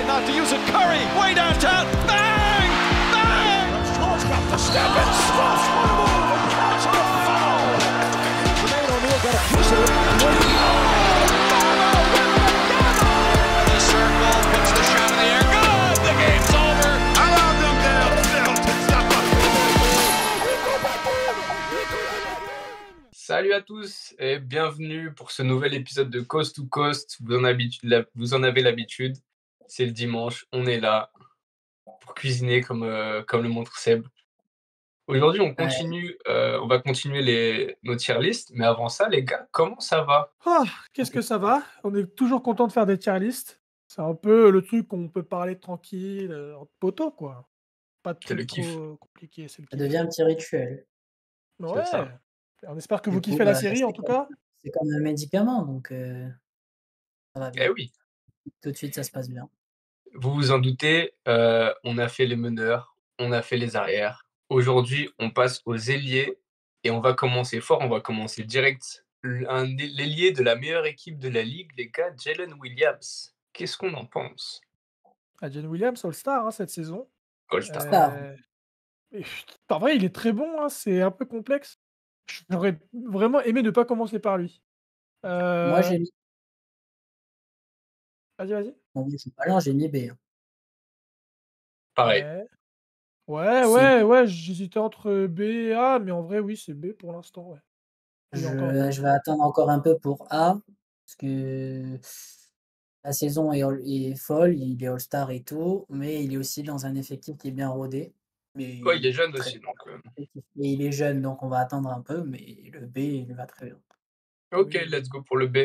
decide not to use it. Curry, way downtown. Bang! Bang! George got the step and stuffs one move and counts on a foul. Jermaine O'Neal got a piece of it. The circle, puts the shot in the air. Good! The game's over. Allow them downfield to stop up. Salut à tous et bienvenue pour ce nouvel épisode de Coast to Coast. Vous en avez l'habitude, c'est le dimanche, on est là pour cuisiner comme le montre Seb. Aujourd'hui, on va continuer nos tier lists, mais avant ça, les gars, comment ça va? Ah, qu'est-ce que ça va? On est toujours content de faire des tier lists. C'est un peu le truc qu'on peut parler tranquille, entre potos, quoi. Pas de C'est le truc kiff. trop compliqué, c'est le Ça kiff. devient un petit rituel. Ouais. ça. On espère que Du vous coup, kiffez la bah, série, en tout cas. C'est comme un médicament, donc ça va bien. Eh oui, Tout de suite, ça se passe bien. vous vous en doutez, on a fait les meneurs, on a fait les arrières. Aujourd'hui, on passe aux ailiers et on va commencer fort, on va commencer direct. L'ailier de la meilleure équipe de la ligue, les gars, Jalen Williams. Qu'est-ce qu'on en pense? Jalen Williams, All-Star, hein, cette saison. All-Star. Star. Et en vrai, il est très bon, hein, c'est un peu complexe. J'aurais vraiment aimé ne pas commencer par lui. Moi, j'ai mis. Vas-y. Bon, moi, je suis pas là, j'ai mis B. hein. Pareil. Ouais, j'hésitais entre B et A, mais en vrai, oui, c'est B pour l'instant, ouais. Il est encore bon. Je vais attendre encore un peu pour A, parce que la saison est folle, il est All-Star et tout, mais il est aussi dans un effectif qui est bien rodé. Mais Ouais, il est jeune très aussi, donc. Et il est jeune, donc on va attendre un peu, mais le B, il va très bien. Ok, Oui. let's go pour le B.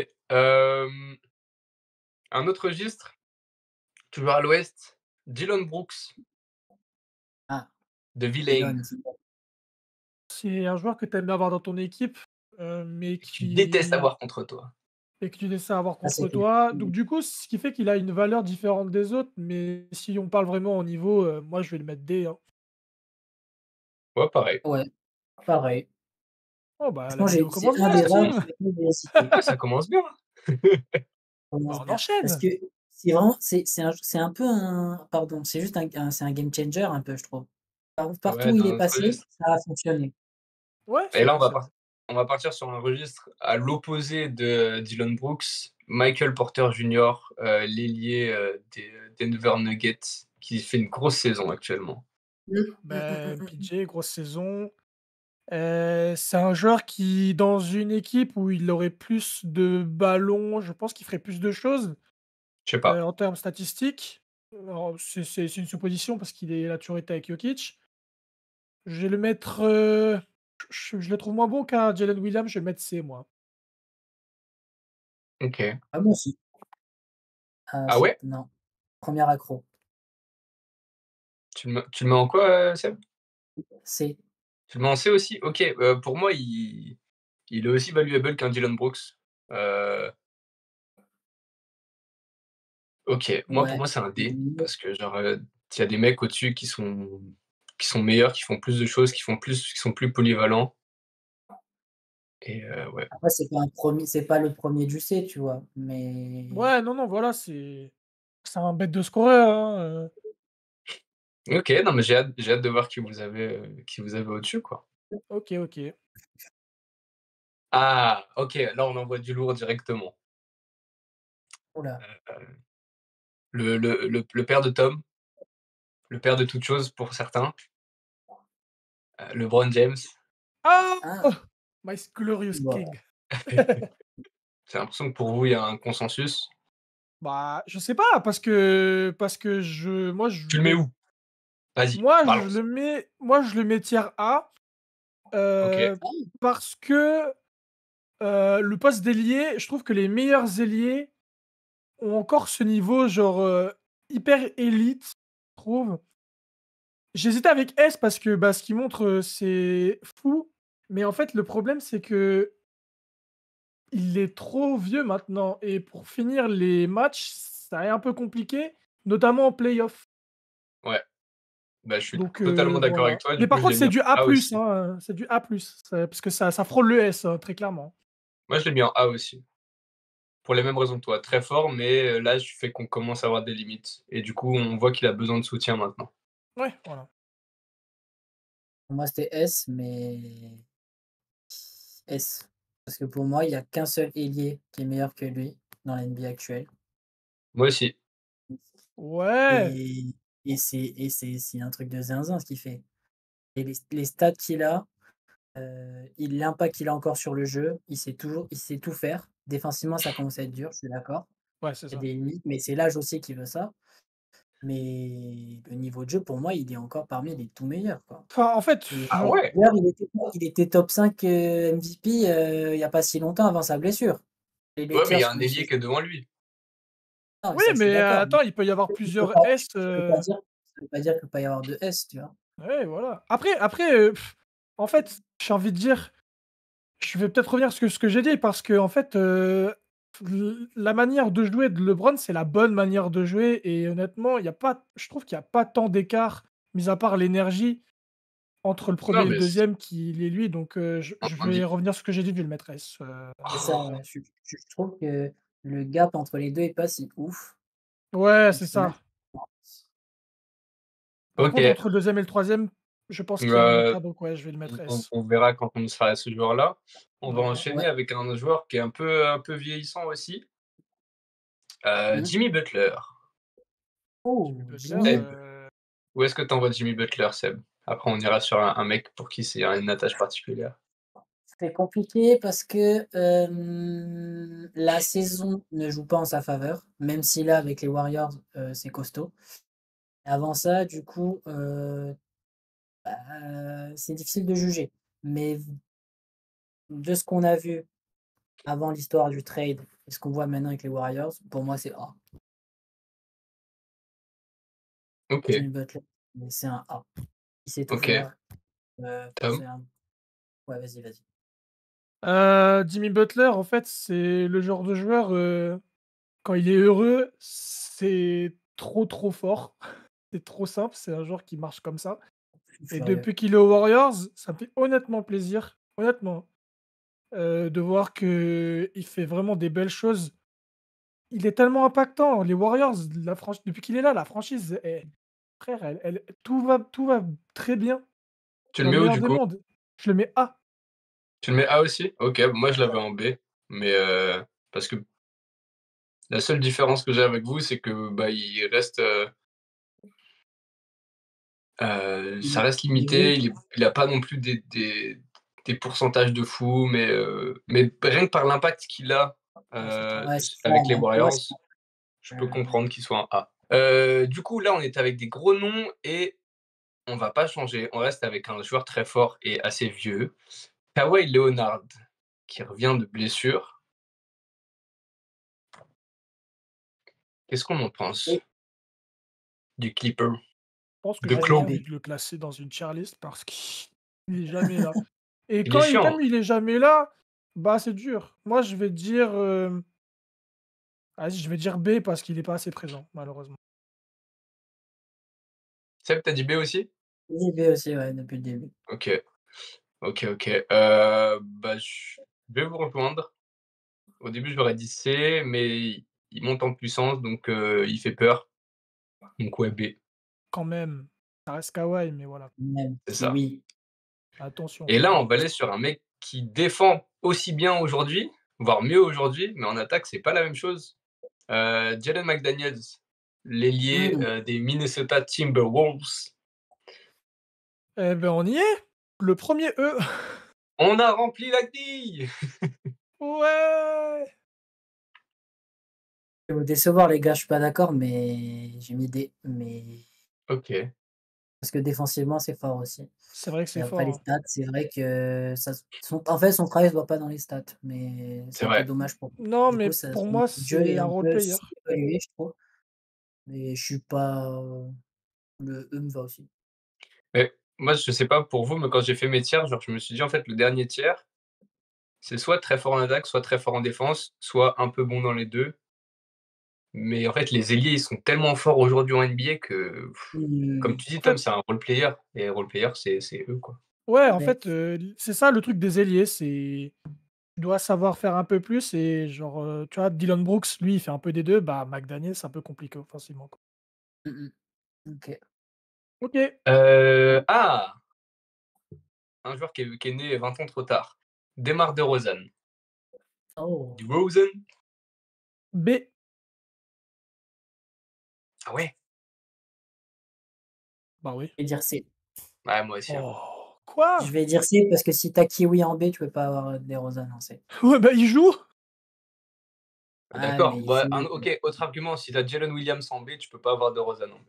Un autre registre, toujours à l'ouest, Dylan Brooks Ah, de Villain. C'est un joueur que tu aimes bien avoir dans ton équipe, mais Tu détestes avoir contre toi. et que tu essaies d'avoir Ah, c'est contre clair. toi. Donc du coup, ce qui fait qu'il a une valeur différente des autres, mais si on parle vraiment au niveau, moi je vais le mettre D, hein. Ouais, pareil. Ouais, pareil. Oh bah, la Franchement, vidéo c'est commence un bien, des rares Steve! trucs que j'ai cité. Ouais, ça commence bien. Commence Bah, on bien. enchaîne! Parce que c'est vraiment, c'est un peu un, pardon, c'est juste c'est un game changer un peu, je trouve. Partout Ouais, où il dans est notre passé, registre. ça a fonctionné. Ouais, Et c'est là, vrai, c'est vrai. on va partir sur un registre à l'opposé de Dylan Brooks, Michael Porter Jr., l'ailier des Denver Nuggets, qui fait une grosse saison actuellement. Ben, PJ, grosse saison. C'est un joueur qui, dans une équipe où il aurait plus de ballons, je pense qu'il ferait plus de choses, Je sais pas. en termes statistiques. Alors, c'est une supposition parce qu'il a toujours été avec Jokic. Je vais le mettre, je le trouve moins bon qu'un Jalen Williams, je vais le mettre C, moi. Ok. Ah, moi aussi. Ah ouais? Non. Premier accro. Tu le mets en quoi, Seb? C. Tu le mets en C aussi? Ok. Pour moi, il est aussi valuable qu'un Dylan Brooks. Ok. Moi, pour Ouais. moi, c'est un D. Parce que, genre, il y a des mecs au-dessus qui sont meilleurs, qui font plus de choses, qui sont plus polyvalents. Et ouais. Après, c'est pas le premier du C, tu vois. Mais Ouais, non, voilà, c'est un bête de scoreur, hein, Ok, non, mais j'ai hâte de voir qui vous avez au-dessus, quoi. OK. Ah, ok, là, on envoie du lourd directement. oula. Le père de Tom, le père de toute chose pour certains, LeBron James. Ah! Ah, My glorious bon. king. J'ai l'impression que pour vous, il y a un consensus. Bah, je sais pas parce que moi je Tu le mets le où? Vas-y, moi balance. je le mets tiers A, Ok. parce que, le poste d'ailier, je trouve que les meilleurs ailiers ont encore ce niveau genre, hyper élite, je trouve. J'hésitais avec S parce que, bah, ce qu'il montre, c'est fou, mais en fait, le problème, c'est qu'il est trop vieux maintenant et pour finir les matchs, ça est un peu compliqué, notamment en play-off. Ouais, bah, je suis Donc totalement d'accord avec voilà. toi. Mais Du coup, par je contre, l'ai mis c'est en du A+, A aussi. hein, c'est du A+, parce que ça frôle le S, hein, très clairement. Moi, je l'ai mis en A aussi. pour les mêmes raisons que toi. Très fort, mais l'âge fait qu'on commence à avoir des limites. Et du coup, on voit qu'il a besoin de soutien maintenant. Ouais, voilà. Pour moi, c'était S, mais S. Parce que pour moi, il y a qu'un seul ailier qui est meilleur que lui dans la NBA actuelle. Moi aussi. Ouais! Et c'est un truc de zinzin ce qu'il fait. Et les stats qu'il a, l'impact qu'il a encore sur le jeu, il sait tout faire. Défensivement, ça commence à être dur, je suis d'accord. Ouais, c'est Il y a ça. des limites, mais c'est l'âge aussi qui veut ça. Mais le niveau de jeu, pour moi, il est encore parmi les tout meilleurs, quoi. Enfin, en fait, Et Ah genre, ouais? d'ailleurs, il était top 5 MVP, il y a pas si longtemps avant sa blessure. Les Ouais, mais il y Lakers a un ailier finissaient. qui est devant lui. Non, mais oui, ça, je suis mais d'accord. Mais attends, il peut y avoir ça veut plusieurs pas S. ça veut pas dire qu'il peut pas y avoir de S, tu vois? Ouais, voilà. Après, en fait, j'ai envie de dire, je vais peut-être revenir sur ce que j'ai dit parce que en fait, la manière de jouer de LeBron, c'est la bonne manière de jouer et honnêtement, il y a pas je trouve qu'il y a pas tant d'écart, mis à part l'énergie, entre le premier Non, et le mais deuxième qu'il est lui, donc je vais indi- revenir sur ce que j'ai dit, je vais le mettre S, C'est ça, ouais. Je trouve que le gap entre les 2 est pas si ouf. Ouais, Donc c'est je peux ça. mettre Par Ok. contre, entre le deuxième et le troisième, je pense qu'il y a un Euh, écart, donc ouais, je vais le mettre S. on verra quand on sera à ce joueur-là. On va D'accord. enchaîner ouais. avec un joueur qui est un peu vieillissant aussi. Mmh. Jimmy Butler. Jimmy Oh, Butler, Jimmy! Seb, où est-ce que tu envoies Jimmy Butler, Seb? Après, on ira sur un mec pour qui c'est une attache particulière. C'est compliqué parce que, la saison ne joue pas en sa faveur, même si là, avec les Warriors, c'est costaud. Avant ça, du coup, c'est difficile de juger. Mais de ce qu'on a vu avant l'histoire du trade et ce qu'on voit maintenant avec les Warriors, pour moi, c'est A. Ok, Jimmy Butler, mais c'est un A. Il sait tout ok. faire, c'est Tom? un ouais, vas-y, vas-y. Jimmy Butler, en fait, c'est le genre de joueur, quand il est heureux, c'est trop, trop fort. C'est trop simple, c'est un joueur qui marche comme ça Fou et furieux. depuis qu'il est aux Warriors, ça me fait honnêtement plaisir, honnêtement, de voir qu'il fait vraiment des belles choses. Il est tellement impactant. Les Warriors, depuis qu'il est là, la franchise, frère, tout va très bien, Tu le dans le mets où meilleur du des coup? mondes. Je le mets A. Tu le mets A aussi? Ok, moi je l'avais en B. Mais parce que la seule différence que j'ai avec vous, c'est que bah, il reste, Il ça reste il est où? limité. Il a pas non plus des pourcentages de fou, mais rien que par l'impact qu'il a Ouais, c'est clair. Ouais, c'est ça, avec les ouais. Pour moi, c'est Warriors, je peux comprendre qu'il soit un A. Du coup, là, on est avec des gros noms et on va pas changer. On reste avec un joueur très fort et assez vieux. Kawhi Leonard, qui revient de blessure. Qu'est-ce qu'on en pense B. du Clipper? Je pense que De Moi, j'ai je pas mets Claw? envie B. de le classer dans une tier list parce qu'il est jamais là et Il est quand il chiant. comme il est jamais là, bah, c'est dur. Moi, je vais dire, vas-y, je vais dire B parce qu'il est pas assez présent, malheureusement. Seb, t'as dit B aussi? J'ai dit B aussi, ouais, depuis le début. OK, OK, OK. Bah, je vais vous rejoindre. Au début, j'aurais dit C, mais il monte en puissance, donc il fait peur. Donc ouais, B, Quand même, ça reste Kawhi, mais voilà, Même c'est si ça. oui, attention. Et là, on va aller sur un mec qui défend aussi bien aujourd'hui, voire mieux aujourd'hui, mais en attaque, c'est pas la même chose. Jalen McDaniels, l'ailier, mmh, des Minnesota Timberwolves. Eh ben, on y est! Le premier E. On a rempli la grille! Ouais! je vais vous décevoir les gars, je suis pas d'accord, mais j'ai mis D, mais OK, parce que défensivement, c'est fort aussi. C'est vrai que Et c'est après fort, les hein. stats, c'est vrai que en fait, son travail se voit pas dans les stats, mais c'est c'est un peu vrai. dommage pour lui. Non, Du coup, mais ça pour son moi, jeu c'est est un un role peu player. sous-évalué, je trouve, mais je suis pas, le E me va aussi. Mais moi, je sais pas pour vous, mais quand j'ai fait mes tiers, genre, je me suis dit, en fait, le dernier tiers, c'est soit très fort en attaque, soit très fort en défense, soit un peu bon dans les 2. Mais en fait, les ailiers, ils sont tellement forts aujourd'hui en NBA que, comme Mmh, tu dis, En Tom, fait c'est un role player et role player, c'est eux, quoi. ouais, en beh, fait, c'est ça le truc des ailiers, c'est tu dois savoir faire un peu plus et genre, tu vois, Dylan Brooks, lui, il fait un peu des 2. Bah, McDaniel, c'est un peu compliqué offensivement, quoi. Mmh mh. OK. OK. Ah! Un joueur qui est né 20 ans trop tard. DeMar DeRozan. Oh, DeRozan? B. Ah ouais? Bah, oui. je vais dire C. Ouais, moi aussi, hein. Oh! Quoi? Je vais dire C parce que si tu as Kiwi en B, tu peux pas avoir DeRozan en C. Ouais, bah, il joue! Ah, D'accord. mais il Bah, joue, OK, autre argument, si tu as Jalen Williams en B, tu peux pas avoir DeRozan en B.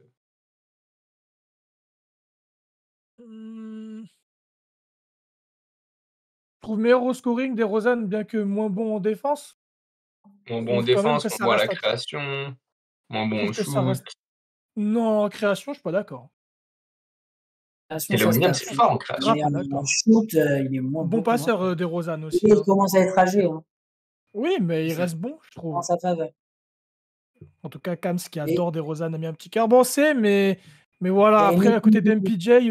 Mmh, je trouve meilleur au scoring DeRozan, bien que moins bon en défense. Moins Je bon en trouve quand même défense, que moins ça bon à la reste création, moins je bon trouve au que ça shoot. reste non, en création, je suis pas d'accord. création, Jalen ça se Williams, c'est capte. fort en Grave création. Mais pas en d'accord. shoot, il est Bon beaucoup moins passeur, fort. DeRozan Et aussi, il hein. commence à être âgé, hein. Oui, mais il C'est reste bon, je en trouve. sa faveur. En tout cas, Kams qui Et adore DeRozan a mis un petit cœur. Bon, c'est mais voilà, et après à côté Nico d'MPJ,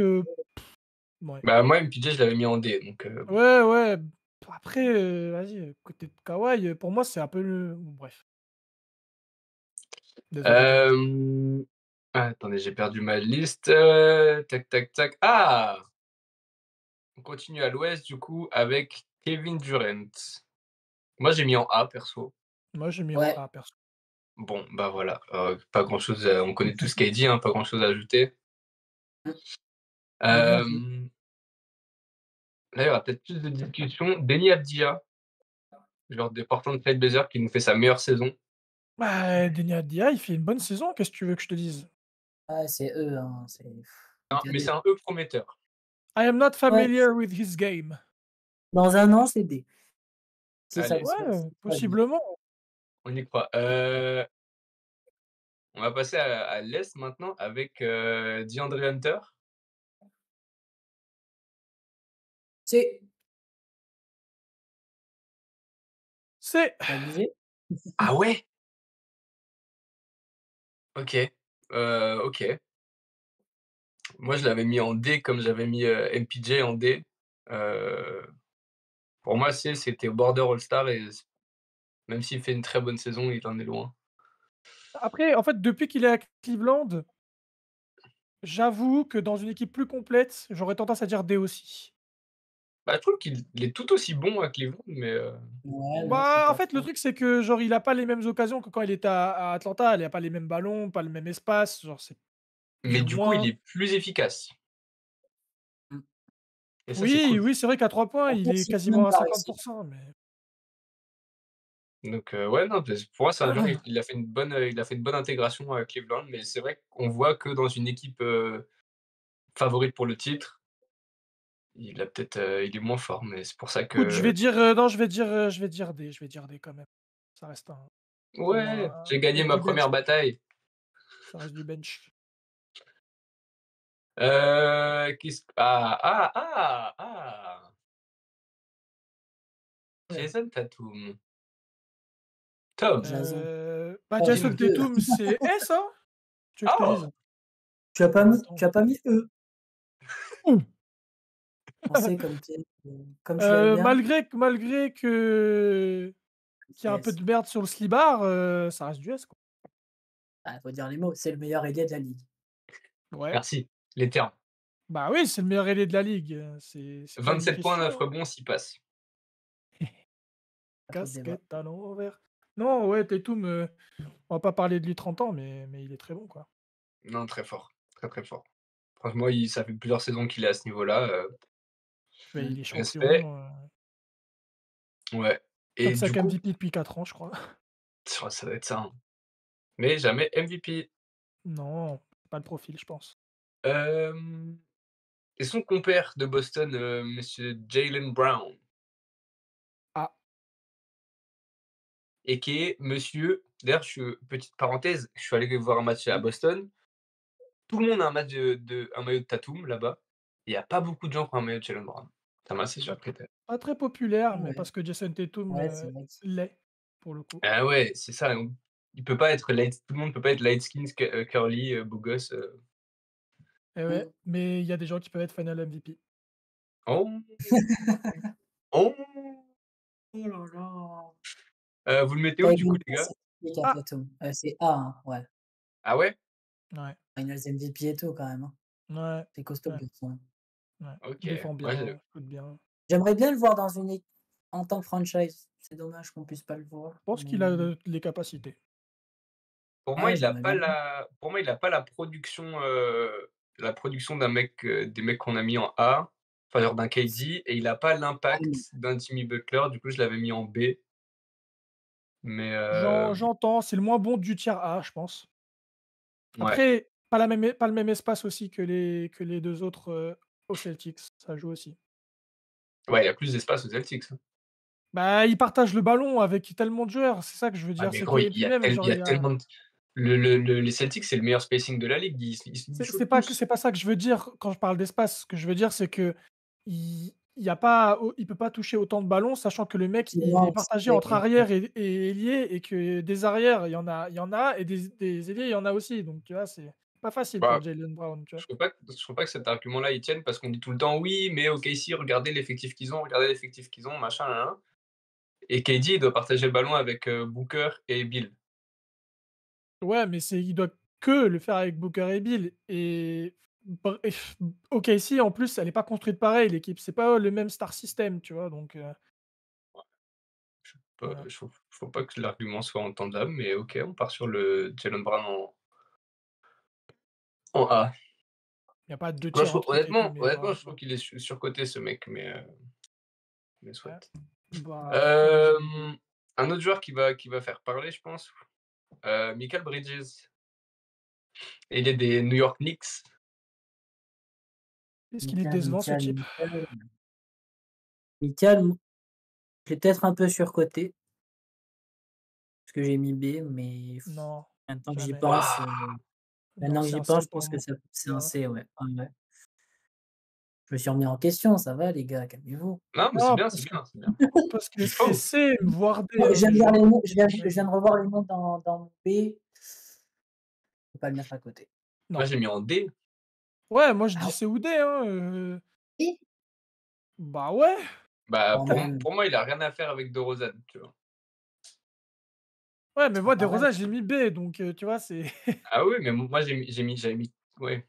mouais. Bah, moi, MPJ, je l'avais mis en D, donc bon. Ouais, ouais, après, vas-y, côté de Kawhi, pour moi, c'est un peu le bon bref. Désolé Kams. Attendez, j'ai perdu ma liste, tac, tac, tac. Ah! On continue à l'ouest, du coup, avec Kevin Durant. Moi, j'ai mis en A, perso. Moi, j'ai mis en ouais, A perso. Bon, bah, voilà, pas grand-chose, on connaît tout ce qui est dit, hein, pas grand-chose à ajouter. mmh, j'ai bien vu. Hem, Là, il y aura peut-être plus de discussions. Deni Avdija, joueur des Portland Trail Blazers qui nous fait sa meilleure saison. Bah, Deni Avdija, il fait une bonne saison, qu'est-ce que tu veux que je te dise? Ouais, c'est eux, hein, c'est Non, mais c'est un E prometteur. I am not ouais, familiar with his game. dans 1 an, c'est D. Si ça Allez, se passe Ouais, ça se passe bien. possiblement. on y croit. On va passer à l'est maintenant avec, DeAndre Hunter. C'est C'est abusé. Ah ouais? OK, OK. Moi, je l'avais mis en D comme j'avais mis, MPJ en D. Heu, pour moi, c'était border All-Star et même s'il fait une très bonne saison, il en est loin. après, en fait, depuis qu'il est à Cleveland, j'avoue que dans une équipe plus complète, j'aurais tendance à dire D aussi. Bah, je trouve qu'il est tout aussi bon à Cleveland, mais, Ouais, non, je suis Bah, en pas fait, le faux. truc, c'est que, genre, il a pas les mêmes occasions que quand il était à Atlanta. Il a pas les mêmes ballons, pas le même espace, genre, il mais joue du coup, il moins. est plus efficace Mmh. et ça, c'est Oui, cool. oui, c'est vrai qu'à 3 points, il Après, est Siakam quasiment à pas réussi. 50 mais Donc, ouais, non, pour moi, c'est un joueur, il a fait une bonne intégration à Cleveland, mais c'est vrai qu'on voit que dans une équipe, favorite pour le titre, il est moins fort, mais c'est pour ça écoute, je que vais dire, non, je vais dire D, je vais dire D quand même. Ça reste pour ouais, moi, j'ai gagné ma du bench. première bataille. Ça reste du bench. Qu'est-ce ah! Ouais, Jason Tatum. Tom, Jason. Bah, Oh, Jason dis-nous. 2. Tatum, c'est S, hein? Tu veux que je te Oh! dise? Attends. Tu as pas mis E Ouh! en C comme tu l'aimes bien? Malgré qu'il y a C'est un peu S. de merde sur le slibard, ça reste du S, quoi. Ah, faut dire les mots, c'est le meilleur ailier de la ligue. Ouais. Merci, les termes. Bah, oui, c'est le meilleur ailier de la ligue, c'est pas une 27 points, 9 question. rebonds, 6 passes. Pas trop de débat. Casquette à l'envers. Non, ouais, Tatum, on va pas parler de lui 30 ans, mais il est très bon, quoi. Non, très fort, très, très fort. Franchement, ça fait plusieurs saisons qu'il est à ce niveau-là, Beh, Mmh. il est respect. champion, Ouais et 4-5 du coup, MVP depuis 4 ans, je crois. ça doit être ça, hein, mais jamais MVP. Non, pas le profil, je pense. Hem Et son compère de Boston, monsieur Jaylen Brown Ah, et qui est monsieur d'ailleurs, petite parenthèse, je suis allé voir un match à Boston. Tout le monde a un maillot de Tatum là-bas. Il y a pas beaucoup de gens qui ont un maillot de Jaylen Brown. Ça m'a assez surpris d'ailleurs. pas très populaire, Ah mais ouais, parce que Jason Tatum, ouais, c'est vrai que l'est, pour le coup. Ah ouais, c'est ça, donc il peut pas être light tout le monde peut pas être light skin, curly, beau gosse, Et ouais, mmh. mais il y a des gens qui peuvent être final MVP. Oh! Oh! Oh là là. Vous le mettez où du coup, les gars? Scientifique Ah! après tout. C'est A, hein, ouais. Ah ouais? Ouais, Finals MVP et tout quand même, hein. ouais, C'est costaud le ouais, garçon. ouais. OK. Il défend Moi, je bien, shoot bien. J'aimerais bien le voir dans une équipe en tant que franchise. C'est dommage qu'on puisse pas le voir, Je pense qu'il mais a, les capacités. pour moi, ouais, il a j'aimerais pas bien. la production d'un mec, des mecs qu'on a mis en A, enfin genre d'un KD et il a pas Ah oui, l'impact d'un Jimmy Butler, du coup, je l'avais mis en B, mais J'entends, c'est le moins bon du tiers A, je pense. ouais. Après, pas le même espace aussi que les 2 autres, aux Celtics, ça joue aussi. Ouais, il y a plus d'espace aux Celtics, hein. Bah, ils partagent le ballon avec tellement de joueurs, c'est ça que je veux Ah dire, mais c'est gros, que il et puis y a même genre il y il a y a tellement de les Celtics, c'est le meilleur spacing de la ligue, ils se shootent tous. c'est pas ça que je veux dire quand je parle d'espace. Ce que je veux dire, c'est qu'il il y a pas au il peut pas toucher autant de ballons, sachant que le mec, il est silence, partagé ouais, entre arrière et ailier et que des arrières, il y en a et des ailiers, il y en a aussi. Donc tu vois, c'est pas facile pour Bah, Jaylen Brown, tu vois? je trouve pas que cet argument-là, il tienne parce qu'on dit tout le temps: «Oui, mais OKC, regardez l'effectif qu'ils ont, machin, nin nin». Et KD, il doit partager le ballon avec, Booker et Bill. Ouais, mais il doit que le faire avec Booker et Bill et OKC en plus, elle est pas construite pareil l'équipe, c'est pas le même star system, tu vois? Donc voilà. Je trouve pas que l'argument soit entendable, mais OK, on part sur le Jaylen Brown en A. Il y a pas 2 Moi, je tiers trouve entre Tatum et honnêtement, Brown, je trouve quoi. qu'il est surcoté ce mec, mais Ouais. soit. Bah, Hem, un autre joueur qui va faire parler, je pense, Mikal Bridges. Il est des New York Knicks. est-ce qu'il est Michael, décevant ce Michael, type? Michael. Michael, j'ai peut-être un peu surcoté, parce que j'ai mis B, mais Non, maintenant que j'y jamais. pense, Waouh! Non, c'est un je C pour pense que moi. c'est un Ouais. C, ouais. Ouais, ouais. Je me suis remis en question, ça va les gars, calmez-vous. Non, mais c'est Non, bien, c'est bien, c'est bien. parce que Il c'est faut. C, voire D, Non, hein, je viens mais de voir les noms, je vas-y. viens de revoir les noms dans mon B. Faut pas le mettre à côté. Moi, Non. j'ai mis en D. Ouais, moi je Ah dis C ou D, hein, oui? bah ouais. Bah, Quand même. pour moi, il a rien à faire avec DeRozan, tu vois? Ouais, mais C'est pas moi pareil. DeRozan, j'ai mis B, donc tu vois, c'est Ah oui, mais moi, j'avais mis ouais.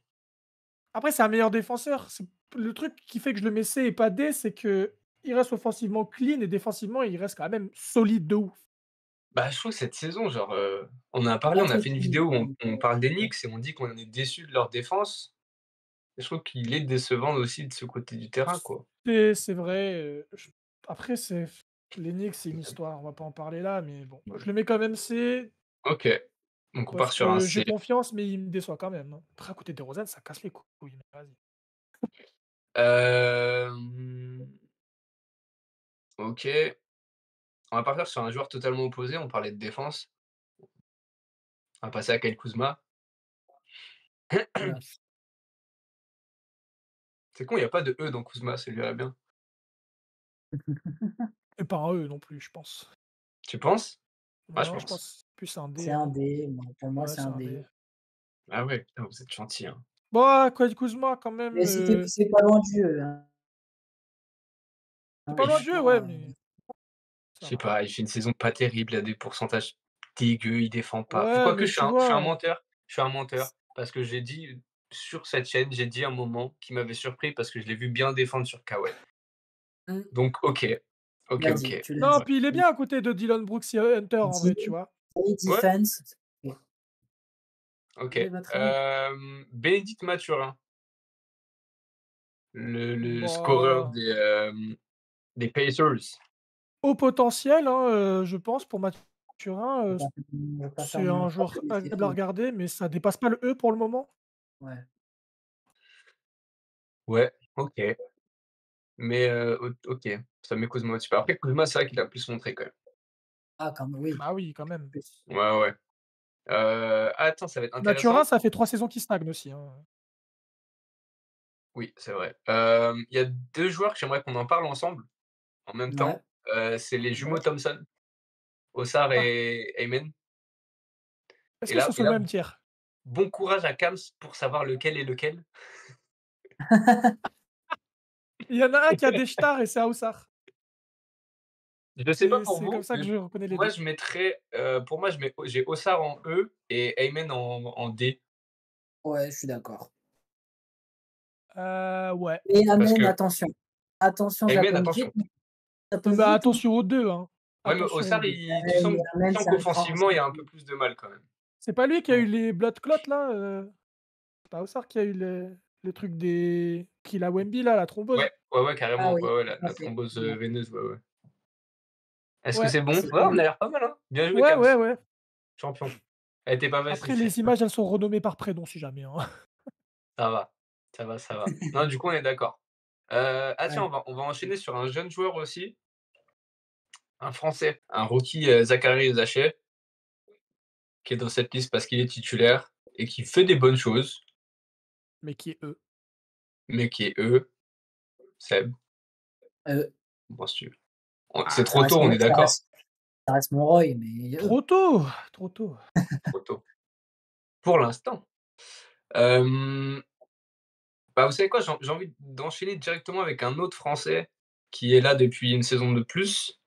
après c'est un meilleur défenseur. C'est le truc qui fait que je le mets C et pas D, c'est qu'il reste offensivement clean et défensivement, il reste quand même solide de ouf. Bah, je trouve que cette saison, genre, on en a parlé, Pas on a très fait une clean vidéo où quand on même. parle des Knicks et on dit qu'on est déçus de leur défense. Et je trouve qu'il est décevant aussi de ce côté du terrain, quoi. C'est vrai, après c'est les Knicks, c'est une histoire, on va pas en parler là, mais bon, Ouais. je le mets quand même C OK, donc on parce part sur un que j'ai C. confiance, mais il me déçoit quand même, hein. Après à côté de DeRozan, ça casse les couilles, mais vas-y. Hem, OK, on va partir sur un joueur totalement opposé, on parlait de défense. On va passer à Kyle Kuzma. Ouh là. C'est con, il y a pas de E dans Kuzma, ça lui irait bien. Et pas un E non plus, je pense. Tu penses? Ah, je Non, je pense. pense plus un C'est D, un hein. D, pour moi Ouais, c'est c'est un un D. D. Ah ouais, putain, vous êtes gentil, hein. Bon, Kyle Kuzma quand même, Mais c'est pas loin du E, hein. c'est Hein, pas loin du jeu, ouais, franchement, mais Je ça sais va. pas, il fait une saison pas terrible, il a des pourcentages dégueux, il défend pas. Ouais, Quoique mais tu je suis un vois? menteur, parce que j'ai dit sur cette chaîne, j'ai dit un moment qui m'avait surpris parce que je l'ai vu bien défendre sur Kawhi. Mmh, Donc OK, tu l'as dit, OK. tu l'as Non, dit. puis il est bien à côté de Dillon Brooks et Hunter en vrai, tu vois? Ouais, Defense. OK. OK. Allez, votre avis? Bénédicte Mathurin, le scoreur Bah, des Pacers. haut potentiel, hein, je pense pour Mathurin, Je vais pas faire c'est mon un propre, joueur mais c'est agréable à faux. regarder, mais ça dépasse pas le E pour le moment. Ouais. Ouais, OK. Mais OK, ça met Kuzma au-dessus. Après Kuzma, c'est vrai qu'il a plus montré quand même. Ah quand même, oui, Bah oui, quand même. plus. Ouais, ouais. Attends, ça va être Mathurin, intéressant. ça fait 3 saisons qu'il stagne aussi, hein. Oui, c'est vrai. Il y a 2 joueurs que j'aimerais qu'on en parle ensemble, en même Ouais, temps. C'est les jumeaux Ouais. Thompson, Ossar Ah, et Aymen. est-ce Et qu'ils là sont et sur le là, même tiers? bon courage à Kams pour savoir lequel est lequel. Il y en a un qui a des stars et c'est Aoussar. Je sais pas pour C'est comme vous, ça que mais je reconnais les moi 2. je mettrais, pour moi j'ai Ossar en E et Aymen en D. Ouais, je suis d'accord. Ouais. Et Parce Amen, que attention. Attention, Aymen, j'appelle vite, attention. ça peut Bah, vite ou attention aux 2, hein. Ouais, mais Attention aux Ossar, 2. tu mais sens Amen, c'est un cran, qu'offensivement, il y a un peu plus de mal quand même. C'est pas lui qui a ouais. eu les blood clots là, c'est pas Ossar qui a eu le truc des qu'il a Wemby là, la thrombose? Ouais, Ah carrément. oui, Ouais, tout à la fait. thrombose, Ouais, veineuse, ouais. Est-ce que Ouais, c'est bon? c'est Ouais, on a l'air pas mal, hein. Bien joué, ouais, Kams. ouais, ouais. Champion. Elle était pas facile Après les celle-là. images, elles sont renommées par prénom si jamais, hein. Ça va, ça va. Non, du coup, on est d'accord. Tiens, ouais. on va enchaîner sur un jeune joueur aussi, un Français, un rookie, Zachary Zaché, qui est dans cette liste parce qu'il est titulaire et qui fait des bonnes choses, Mais qui est eux. mais qui est eux, Seb, Heu, qu'en penses-tu? C'est ça trop tôt, reste on mon est d'accord? ça reste mon Roy, mais Trop tôt! Trop tôt. Trop tôt. Pour l'instant. Hem, Bah, vous savez quoi? J'ai envie d'enchaîner directement avec un autre Français qui est là depuis une saison de plus,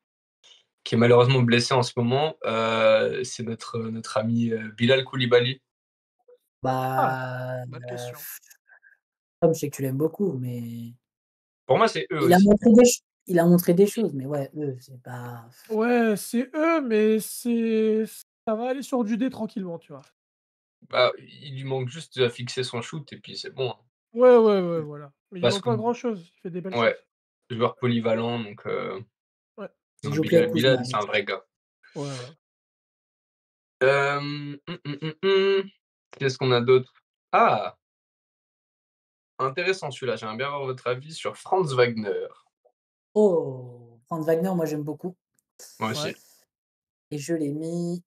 qui est malheureusement blessé en ce moment. C'est notre ami, Bilal Koulibaly. Ah, bah, bonne question. Tom, je sais que tu l'aimes beaucoup, mais Pour moi, c'est eux il a aussi. montré des ch il a montré des choses, mais ouais, eux, c'est pas Ouais, c'est eux, mais ça va aller sur du D tranquillement, tu vois? Bah, il lui manque juste à fixer son shoot et puis c'est bon, hein. Ouais, ouais, ouais, voilà. Mais il Parce manque que pas grand chose, il fait des belles ouais, choses. joueur polyvalent donc Ouais, il non, joue plus avec Bilal, Kuzma, c'est donc un vrai gars. ouais, ouais. Qu'est-ce qu'on a d'autre? Ah! Intéressant celui-là, j'aimerais bien avoir votre avis sur Franz Wagner. oh! Franz Wagner, moi, j'aime beaucoup Moi Ouais, aussi, et je l'ai mis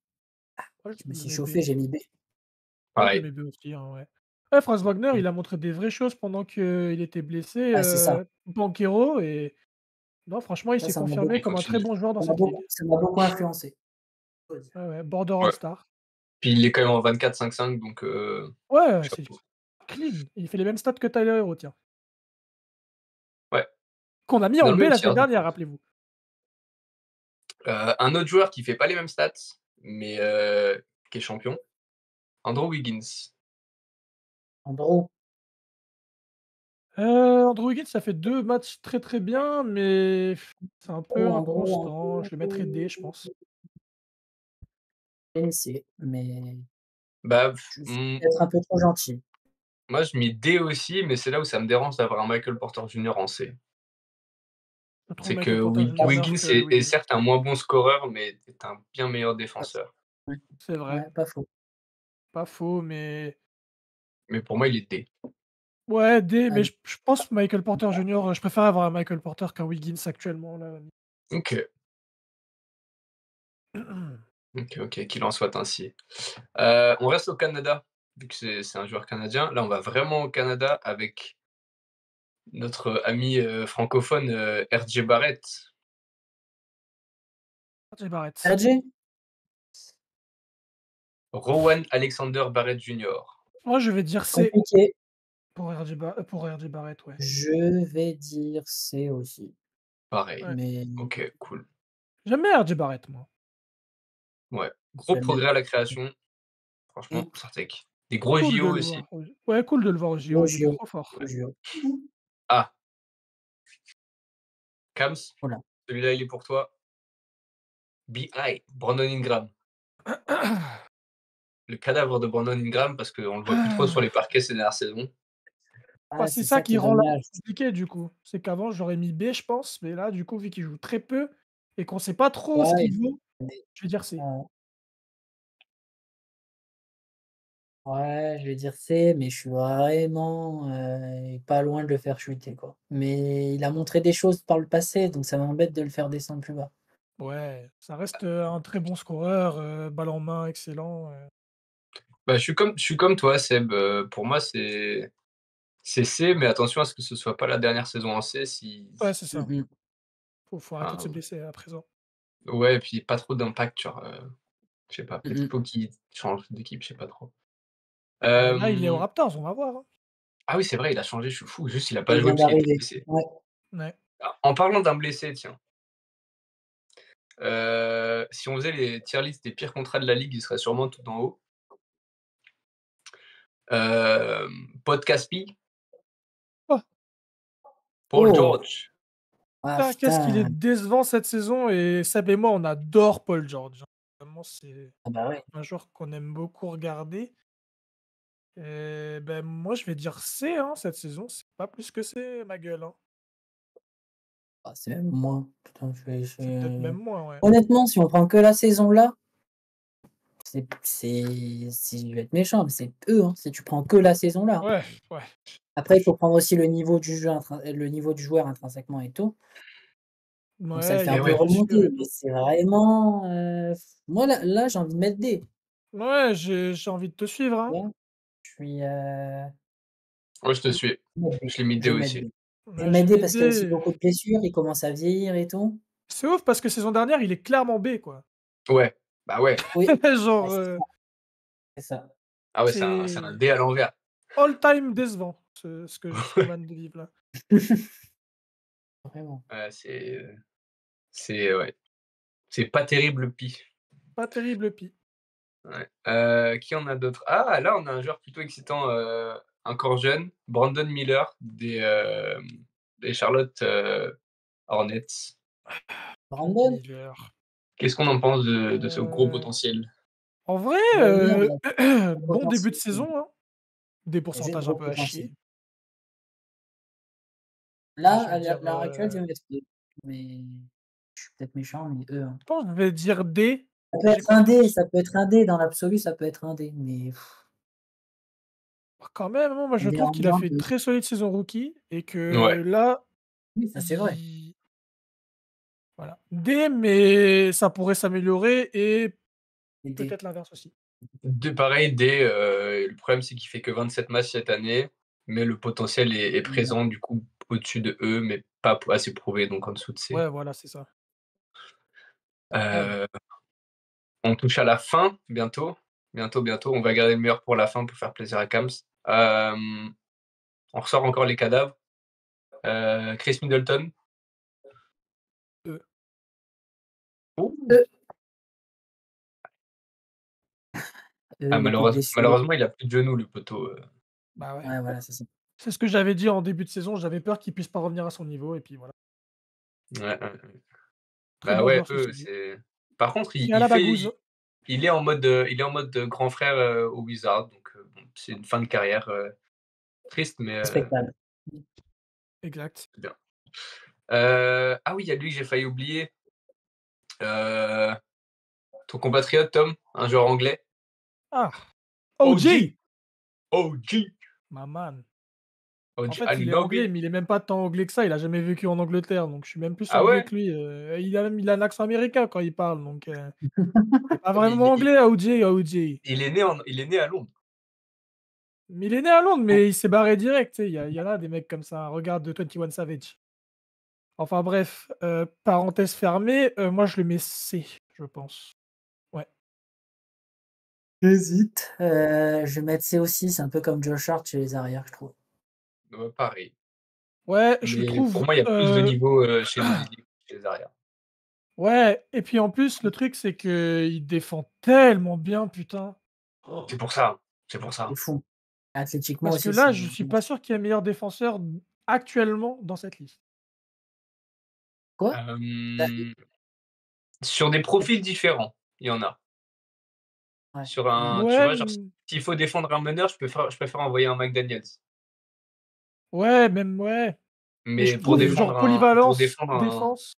ouais, je me je me suis mets chauffé, B. j'ai mis B. Ouais, je le pareil. mets B aussi, hein, ouais. Ouais, Franz Wagner, il a montré des vraies choses pendant qu'il était blessé, Ouais, c'est ça. Banchero et non, franchement, il Ça, s'est ça m'a confirmé beaucoup Il comme un très continue. bon joueur dans cette ligue. ça m'a beaucoup influencé, faut dire. Ouais, ouais, border Ouais. all-star. Puis il est quand même en 24-5-5 donc Ouais, c'est chapeau. clean. Il fait les mêmes stats que Tyler Herro, tiens. Ouais, Qu'on a mis dans en le B même la semaine tiers du dernière, coup. rappelez-vous. Un autre joueur qui fait pas les mêmes stats, mais qui est champion, Andrew Wiggins. Andrew, Andrew Wiggins, ça fait 2 matchs très, très bien, mais c'est un peu inconstant. Je le mettrais D, je pense. NC, mais Bah, je suis peut-être un peu trop gentil. moi je mets D aussi, mais c'est là où ça me dérange d'avoir un Michael Porter Jr. en C. Je trouve C'est Michael que Porter Jr. meilleur Wiggins que est Wiggins. certes un moins bon scoreur, mais est un bien meilleur défenseur. Ouais, C'est vrai, ouais, pas faux. pas faux, mais Mais pour moi, il est D. ouais, D, mais Allez, je pense Michael Porter Jr., je préfère avoir un Michael Porter qu'un Wiggins actuellement, là. OK, OK, qu'il en soit ainsi. On reste au Canada, vu que c'est un joueur canadien. Là, on va vraiment au Canada avec notre ami, francophone, RJ Barrett. RJ Barrett. RJ? Rowan Alexander Barrett Jr. Moi, je vais dire C Compliqué. pour RJ Barrett, ouais. Je vais dire C aussi, Pareil. Ouais. mais OK, cool. J'aime bien RJ Barrett, moi. Ouais, gros j'aime bien. progrès à la création, franchement, Mmh. Sartek. Des gros Cool de JO le aussi. voir ouais, cool de le voir au JO, il était Logio, trop fort. Logio. Ah, Kams, Voilà. celui-là, il est pour toi. BI, Brandon Ingram. Le cadavre de Brandon Ingram parce qu'on le voit plus trop sur les parquets ces dernières saisons. Bah, Ah, c'est c'est ça ça qui qui est rend la dommage. compliqué du coup. C'est qu'avant j'aurais mis B, je pense, mais là, du coup, vu qu'il joue très peu et qu'on sait pas trop ce Ouais, qu'il vaut, mais je vais dire C. ouais, je vais dire C, mais je suis vraiment, pas loin de le faire chuter, quoi. Mais il a montré des choses par le passé, donc ça m'embête de le faire descendre plus bas. Ouais, ça reste, un très bon scoreur, balle en main excellent, Bah, je suis comme toi Seb, pour moi c'est C, mais attention à ce que ce soit pas la dernière saison en C si ouais, c'est Mmh ça. mh. Faut arrêter de se enfin, blesser à présent. ouais et puis pas trop d'impact genre, je sais pas, Mmh peut-être qu'il mh. faut qu'il change d'équipe, je sais pas trop. Là, il est aux Hem, Raptors, on va voir, hein. ah oui, c'est vrai, il a changé, je suis fou, juste il a Et pas il joué vient parce qu'il était d'arriver. blessé. Ouais. Ouais. En parlant d'un blessé, tiens, Si on faisait les tier list des pires contrats de la ligue, il serait sûrement tout en haut. Pod Caspi, Oh. Paul Oh. George. Ah Putain, qu'est-ce qu'il est putain. décevant cette saison et Seb et moi, on adore Paul George. Vraiment, c'est Ah bah ouais. un joueur qu'on aime beaucoup regarder. Et ben, moi, je vais dire C, hein, cette saison. C'est pas plus que C, ma gueule. Hein. Ah, c'est même moins. Putain, C'est peut-être même moins, ouais. Honnêtement, si on prend que la saison là, si je vais être méchant, mais c'est eux, hein, si tu prends que la saison là. Ouais, ouais. Après, il faut prendre aussi le niveau du jeu, le niveau du joueur intrinsèquement et tout. Donc ça le Ouais, fait il y un a peu des blessures remonter, et mais tout. c'est vraiment. Moi là, j'ai envie de mettre D. Ouais, j'ai envie de te suivre. Hein. Ouais, je suis. Ouais, je te suis. Je l'ai mis D Je vais mettre aussi. D. Je vais Ouais, j'ai mettre D mis parce qu'il y a aussi D. beaucoup de blessures, il commence à vieillir et tout. C'est ouf parce que saison dernière, il est clairement B, quoi. Ouais, bah ouais. Oui, Genre, c'est ça. Ah ouais, c'est un c'est D à l'envers. all-time décevant, ce qu'on vient de vivre là. Vraiment. Ouais, ouais. C'est pas terrible, Pi. Pas terrible, Pi. Ouais. Qui en a d'autres? Ah, là, on a un joueur plutôt excitant, encore jeune, Brandon Miller des Charlotte Hornets. Brandon, Miller. Qu'est-ce qu'on en pense de ce gros Euh, potentiel? En vrai, Miller, il a gros bon début de potentiel. saison. Hein. Des Il a juste pourcentages un gros peu à potentiel. chier. Là, Je vais à dire, l'heure actuelle, je vais mettre E. Mais je suis peut-être méchant, mais E. Hein. je pense que je vais dire D. Ça peut J'ai être un D, confiance. ça peut être un D. Dans l'absolu, ça peut être un D. Mais Quand même, hein, moi je trouve qu'il a néanmoins, fait une D. très solide saison rookie et Ouais. que là, Oui, ça c'est vrai. voilà. D, mais ça pourrait s'améliorer et Et D. peut-être l'inverse aussi. Pareil, le problème, c'est qu'il fait que 27 matchs cette année, mais le potentiel est présent, du coup, au-dessus de E, mais pas assez prouvé, donc en dessous de C. Ouais, voilà, c'est ça. Euh, on touche à la fin, bientôt. Bientôt. On va garder le meilleur pour la fin pour faire plaisir à Kams. On ressort encore les cadavres. Chris Middleton. E. Ouh. Beaucoup de blessures. Malheureusement, il a plus de genoux, le poteau. Bah ouais. Ouais, voilà, c'est ça. C'est ce que j'avais dit en début de saison. J'avais peur qu'il puisse pas revenir à son niveau et puis voilà. Ouais. Très Bah bon ouais, joueur, ceci dit. c'est. Par contre, Qui a la bagouze. il est en mode, grand frère au Wizard, donc bon, c'est une fin de carrière triste, mais Respectable. Exact. c'est bien. Ah oui, il y a lui que j'ai failli oublier. Ton compatriote, Tom, un joueur anglais. Ah, OG! OG! Ma man. En OG fait, il est anglais, Anunoby. mais il est même pas tant anglais que ça. Il a jamais vécu en Angleterre, donc je suis même plus Ah anglais ouais? que lui. Il a un accent américain quand il parle, donc il est pas Mais vraiment anglais, OG. il est né à Londres. Mais il est né à Londres, mais il s'est barré direct. Tu sais, il y en a des mecs comme ça. Regarde de 21 Savage. Enfin bref, parenthèse fermée, moi je le mets C, je pense. Ouais. J'hésite. Je vais mettre C aussi. C'est un peu comme Josh Hart chez les arrières, je trouve. Pareil. Ouais, je Mais pour trouve. moi, il y a plus de niveau chez les ailiers que chez les arrières. Ouais, et puis en plus, le truc, c'est qu'il défend tellement bien, putain. C'est pour ça. C'est pour ça. C'est fou. Athlétiquement Parce que aussi, là, c'est. je suis pas sûr qu'il y ait meilleur défenseur actuellement dans cette liste. Quoi? Sur des profils différents, il y en a. Ouais. Sur un, tu Ouais, vois, genre, s'il faut défendre un meneur, je préfère envoyer un McDaniels. ouais, même ouais. Mais Mais je trouve genre pour polyvalence, défendre un. défense.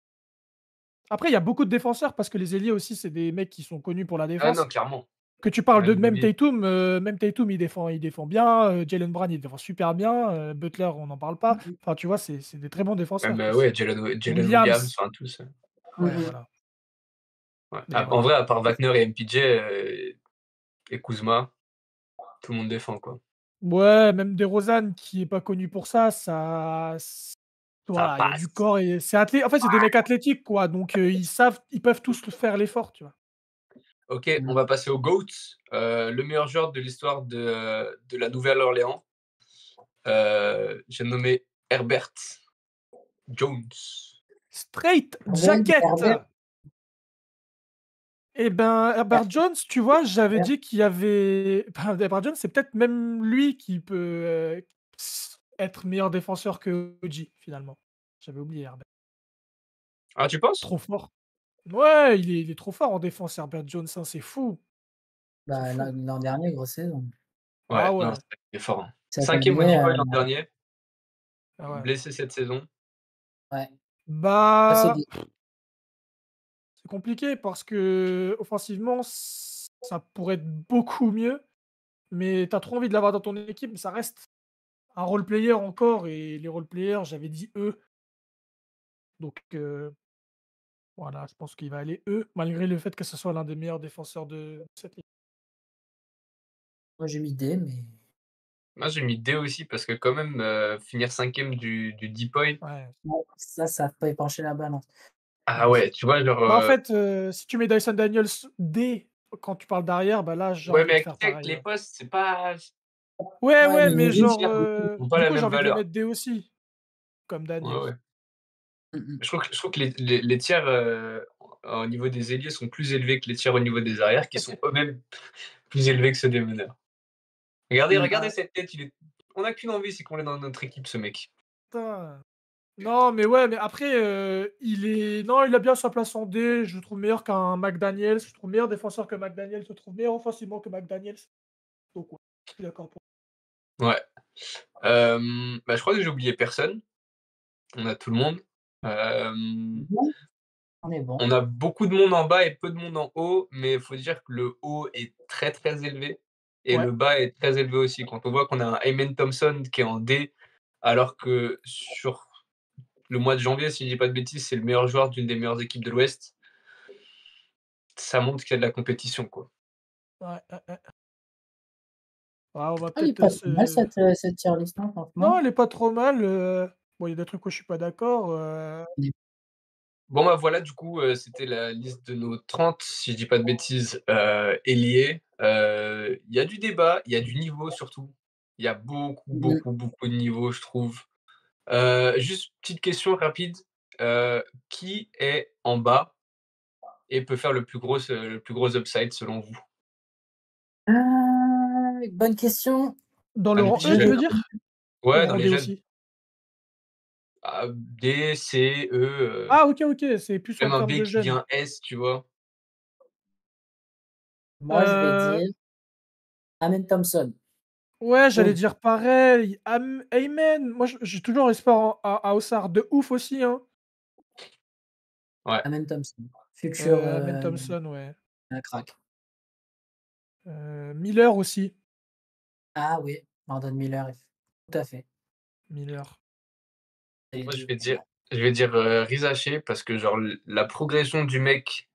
Après, il y a beaucoup de défenseurs parce que les ailiers aussi, c'est des mecs qui sont connus pour la Ah non, défense. clairement. Que tu parles de Même Bobby. Même Tatum, il défend bien. Jaylen Brown, il défend super bien. Butler, on n'en parle pas. Enfin, tu vois, c'est des très bons défenseurs Même, tous. ouais, Jalen Williams, Williams. enfin tous. Ouais, voilà. Ouais. Mais En voilà. vrai, à part Wagner et MPJ et Kuzma, tout le monde défend, quoi. Ouais, même DeRozan qui est pas connu pour ça, Ça voilà, il y a du passe. corps et en fait, c'est des mecs athlétiques, quoi. Donc ils peuvent tous faire l'effort, tu vois. Ok, on va passer au GOAT, le meilleur joueur de l'histoire de la Nouvelle-Orléans. J'ai nommé Herbert Jones. Straight jacket. Eh ben, Herbert Jones, tu vois, j'avais Ouais. dit qu'il y avait Herbert Jones, c'est peut-être même lui qui peut, être meilleur défenseur que OG, finalement. J'avais oublié Herbert. Ah, tu penses? Trop fort. Ouais, il est trop fort en défense, Herbert Jones, hein, c'est fou, c'est Bah, fou. l'an dernier, grosse saison. Ouais, Ah non, ouais, c'est vrai qu'il est fort, hein. Cette 5e au année, D-Boy l'an dernier, ah ouais. blessé cette saison. ouais. Ah, c'est Bah, bien. c'est compliqué parce qu'offensivement, ça pourrait être beaucoup mieux, mais tu as trop envie de l'avoir dans ton équipe, mais ça reste un role player encore et les role players, j'avais dit eux, donc voilà, je pense qu'il va aller eux, malgré le fait que ce soit l'un des meilleurs défenseurs de cette ligue. Moi, j'ai mis D, mais Moi, j'ai mis D aussi parce que quand même, finir 5e du D-Boy, Ouais. bon, ça peut pencher la balance. ah ouais, tu vois, genre, Bah, en fait, si tu mets Dyson Daniels D quand tu parles d'arrière, bah, là, j'ai ouais, envie mais de avec faire avec pareil, les ouais. postes, c'est pas Ouais, Ouais, ouais, le mais niveau. les genre, tiers ont pas du la coup, j'ai même envie de le valeur. mettre D aussi, comme Ouais, Daniels. ouais. Mmh. Je trouve que les tiers, au niveau des ailiers sont plus élevés que les tiers au niveau des arrières, qui sont eux-mêmes plus élevés que ceux des meneurs. Regardez Ah, cette tête, on a qu'une envie, c'est qu'on l'ait dans notre équipe, ce mec. putain. Non, mais ouais, mais après, non, il a bien sa place en D, je le trouve meilleur qu'un McDaniels, je le trouve meilleur défenseur que McDaniels, je le trouve meilleur offensivement que McDaniels, donc ouais, je suis d'accord pour Ouais. Bah, je crois que j'ai oublié personne. On a tout le monde. Hem, Bon, on est bon. on a beaucoup de monde en bas et peu de monde en haut, mais il faut dire que le haut est très, très élevé et ouais, le bas est très élevé aussi. Quand on voit qu'on a un Amen Thompson qui est en D, alors que sur le mois de janvier, si je dis pas de bêtises, c'est le meilleur joueur d'une des meilleures équipes de l'Ouest, ça montre qu'il y a de la compétition, quoi. ouais. Ah, on va Ah, elle est peut-être, pas trop mal cette tier list, hein, non, franchement. elle est pas trop mal, bon, il y a des trucs où je suis pas d'accord, Elle est Bon, bah, voilà, du coup, c'était la liste de nos 30, si je dis pas de bêtises, ailiers. Il y a du débat, il y a du niveau surtout. Il y a beaucoup, mmh. beaucoup, beaucoup de niveau, je trouve. Juste petite question rapide, qui est en bas et peut faire le plus gros upside selon vous? Bonne question. dans le Ah, les rang petits E, Je tu jeunes, veux vais hein. dire? Ou Ouais, le dans rang les D jeunes. aussi? Ah, D, C, E, Ah, OK, c'est plus en même un termes B de qui jeunes. vient S, tu vois? moi, je vais Heu, dire Amen Thompson. ouais, j'allais Boum, dire pareil. Amen, moi, j'ai toujours espoir à Ossard de ouf aussi, hein. Ouais. Amen Thompson. Futur, Amen Thompson, ouais. un crack. Miller aussi, Ah oui, Brandon Miller, tout à fait. Miller. C'est les Moi, 2. je vais dire, Riz Haché parce que genre la progression du mec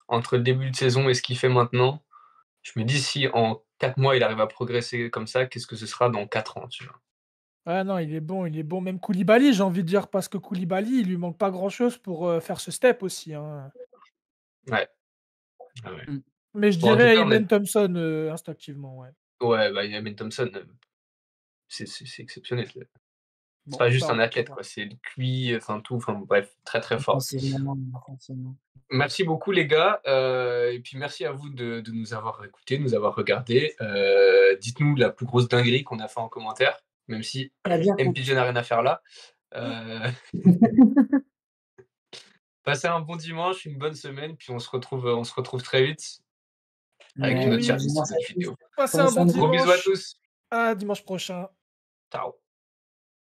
entre le début de saison et ce qu'il fait maintenant, je me dis si en 4 mois il arrive à progresser comme ça, qu'est-ce que ce sera dans 4 ans, tu vois? Ah non, il est bon. Même Koulibaly, j'ai envie de dire, parce que Koulibaly, il lui manque pas grand-chose pour, faire ce step aussi, hein. Ouais, ah ouais. Mmh. Mais je Bon, en tout dirais cas, Amen Thompson, instinctivement, ouais. ouais, bah, Yamin Thompson, c'est exceptionnel. C'est Bon, pas juste Bah, un ouais, athlète, ouais. quoi, c'est le QI, enfin tout, enfin bref, très, très fort. offensivement. Merci beaucoup les gars, et puis merci à vous de nous avoir écoutés, de nous avoir regardés. Dites-nous la plus grosse dinguerie qu'on a fait en commentaire, même si On a bien compris. MPG n'a rien à faire là. Heu, Passez un bon dimanche, une bonne semaine, puis on se retrouve très vite avec Eh Ouais, une autre oui, tier bonne list, dimanche une à autre tous. vidéo. passez Prenez un soin bon de vous. Gros bisous à dimanche. tous. À dimanche prochain. Ciao.